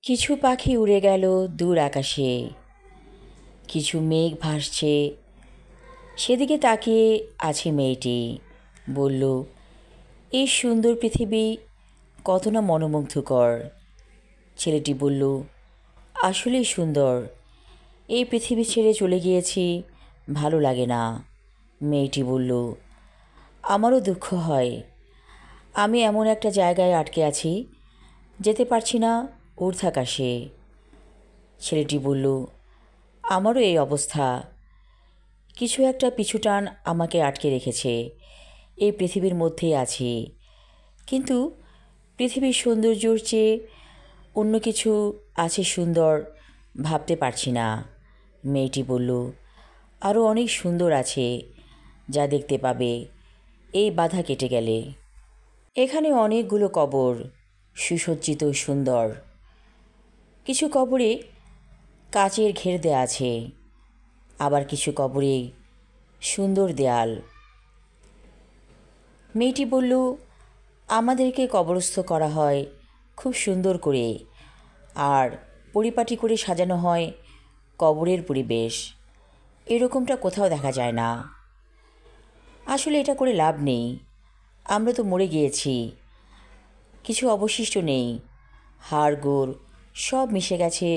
কিছু পাখি উড়ে গেল দূর আকাশে, কিছু মেঘ ভাসছে, সেদিকে তাকিয়ে আছে মেয়েটি। বলল, এই সুন্দর পৃথিবী কত না মনোমুগ্ধকর। ছেলেটি বলল, আসলেই সুন্দর। এই পৃথিবী ছেড়ে চলে গিয়েছি, ভালো লাগে না। মেয়েটি বলল, আমারও দুঃখ হয়। আমি এমন একটা জায়গায় আটকে আছি, যেতে পারছি না ঊর্ধ্বাকাশে। ছেলেটি বলল, আমারও এই অবস্থা। কিছু একটা পিছুটান আমাকে আটকে রেখেছে। এই পৃথিবীর মধ্যেই আছি, কিন্তু পৃথিবীর সৌন্দর্যর চেয়ে অন্য কিছু আছে সুন্দর, ভাবতে পারছি না। মেয়েটি বলল, আরও অনেক সুন্দর আছে, যা দেখতে পাবে এই বাধা কেটে গেলে। এখানে অনেকগুলো কবর, সুসজ্জিত, সুন্দর। কিছু কবরে কাচের ঘের দেয়া আছে, আবার কিছু কবরে সুন্দর দেয়াল। মেয়েটি বলল, আমাদেরকে কবরস্থ করা হয় খুব সুন্দর করে, আর পরিপাটি করে সাজানো হয় কবরের পরিবেশ। এরকমটা কোথাও দেখা যায় না। আসলে এটা করে লাভ নেই, আমরা তো মরে গিয়েছি, কিছু অবশিষ্ট নেই। হাড়গোড় সব মিশে গেছে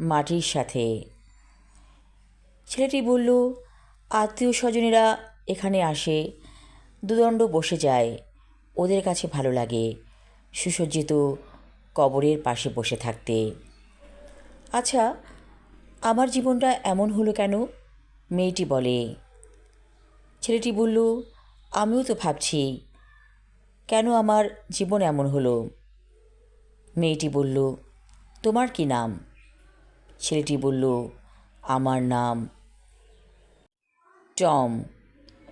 মাটির সাথে। ছেলেটি বলল, আত্মীয় স্বজনেরা এখানে আসে, দুদণ্ড বসে যায়, ওদের কাছে ভালো লাগে সুসজ্জিত কবরের পাশে বসে থাকতে। আচ্ছা, আমার জীবনটা এমন হলো কেন? মেয়েটি বলে। ছেলেটি বলল, আমিও তো ভাবছি, কেন আমার জীবন এমন হলো। মেয়েটি বলল, তোমার কি নাম? ছেলেটি বলল, আমার নাম টম।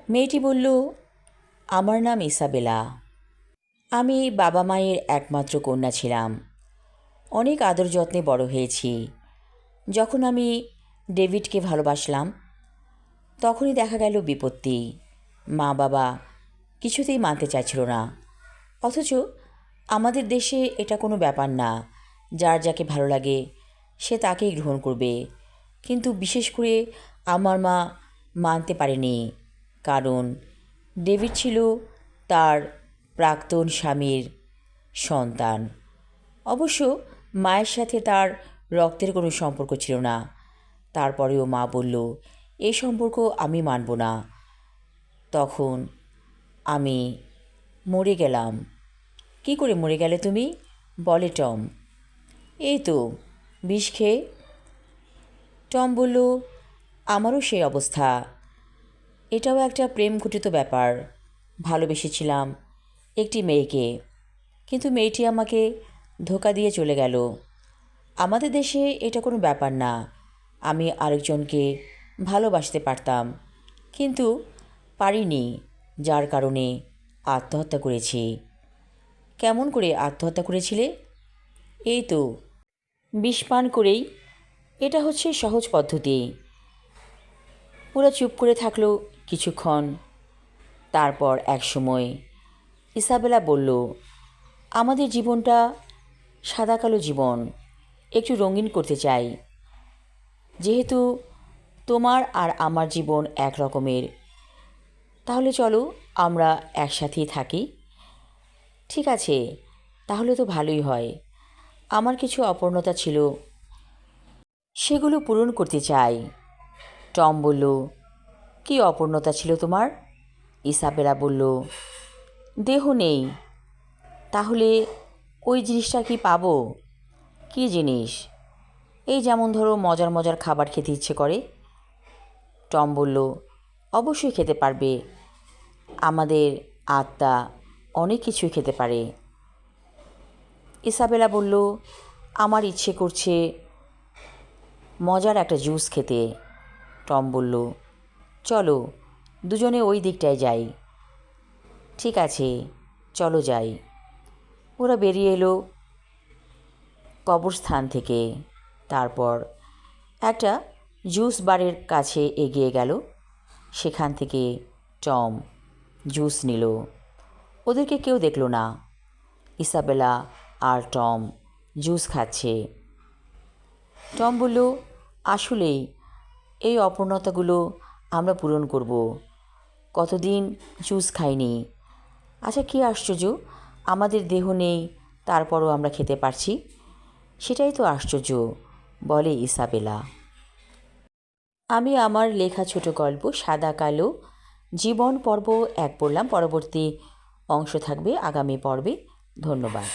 মেয়েটি বলল, আমার নাম ইসাবেলা। আমি বাবা মায়ের একমাত্র কন্যা ছিলাম। অনেক আদর যত্নে বড় হয়েছি। যখন আমি ডেভিডকে ভালোবাসলাম, তখনই দেখা গেল বিপত্তি। মা বাবা কিছুতেই মানতে চাইছিল না। অথচ আমাদের দেশে এটা কোনো ব্যাপার না, যার যাকে ভালো লাগে সে তাকেই গ্রহণ করবে। কিন্তু বিশেষ করে আমার মা মানতে পারেনি, কারণ ডেভিড ছিল তার প্রাক্তন স্বামীর সন্তান। অবশ্য মায়ের সাথে তার রক্তের কোনো সম্পর্ক ছিল না। তারপরেও মা বলল, এই সম্পর্ক আমি মানব না। তখন আমি মরে গেলাম। কি করে মরে গেলে তুমি? বলে টম। এই তো, বিষ খেয়ে। টম বলল, আমারও সেই অবস্থা। এটাও একটা প্রেম ঘটিত ব্যাপার। ভালোবেসেছিলাম একটি মেয়েকে, কিন্তু মেয়েটি আমাকে ধোঁকা দিয়ে চলে গেল। আমাদের দেশে এটা কোনো ব্যাপার না, আমি আরেকজনকে ভালোবাসতে পারতাম, কিন্তু পারিনি, যার কারণে আত্মহত্যা করেছি। কেমন করে আত্মহত্যা করেছিলে? এই তো, বিষ পান করেই। এটা হচ্ছে সহজ পদ্ধতি। ওরা চুপ করে থাকলো কিছুক্ষণ। তারপর এক সময় ইসাবেলা বলল, আমাদের জীবনটা সাদা কালো জীবন, একটু রঙিন করতে চাই। যেহেতু তোমার আর আমার জীবন এক রকমের, তাহলে চলো আমরা একসাথেই থাকি। ঠিক আছে, তাহলে তো ভালোই হয়। আমার কিছু অপূর্ণতা ছিল, সেগুলো পূরণ করতে চাই। টম বলল, কী অপূর্ণতা ছিল তোমার? ইসাবেলা বলল, দেহ নেই। তাহলে ওই জিনিসটা কি পাবো? কী জিনিস? এই যেমন ধরো, মজার মজার খাবার খেতে ইচ্ছে করে। টম বলল, অবশ্যই খেতে পারবে। আমাদের আত্মা অনেক কিছুই খেতে পারে। ইসাবেলা বলল, আমার ইচ্ছে করছে মজার একটা জুস খেতে। টম বলল, চলো দুজনে ওই দিকটায় যাই। ঠিক আছে, চলো যাই। ওরা বেরিয়ে এলো কবরস্থান থেকে। তারপর একটা জুস বারের কাছে এগিয়ে গেল। সেখান থেকে টম জুস নিল। ওদেরকে কেউ দেখল না। ইসাবেলা আর টম জুস খাচ্ছে। টম বলল, আসলেই এই অপূর্ণতাগুলো আমরা পূরণ করব। কতদিন জুস খাইনি। আচ্ছা, কী আশ্চর্য, আমাদের দেহ নেই, তারপরও আমরা খেতে পারছি। সেটাই তো আশ্চর্য, বলে ইসাবেলা। আমি আমার লেখা ছোট গল্প সাদা কালো জীবন পর্ব 1 পড়লাম। পরবর্তী অংশ থাকবে আগামী পর্বে। ধন্যবাদ।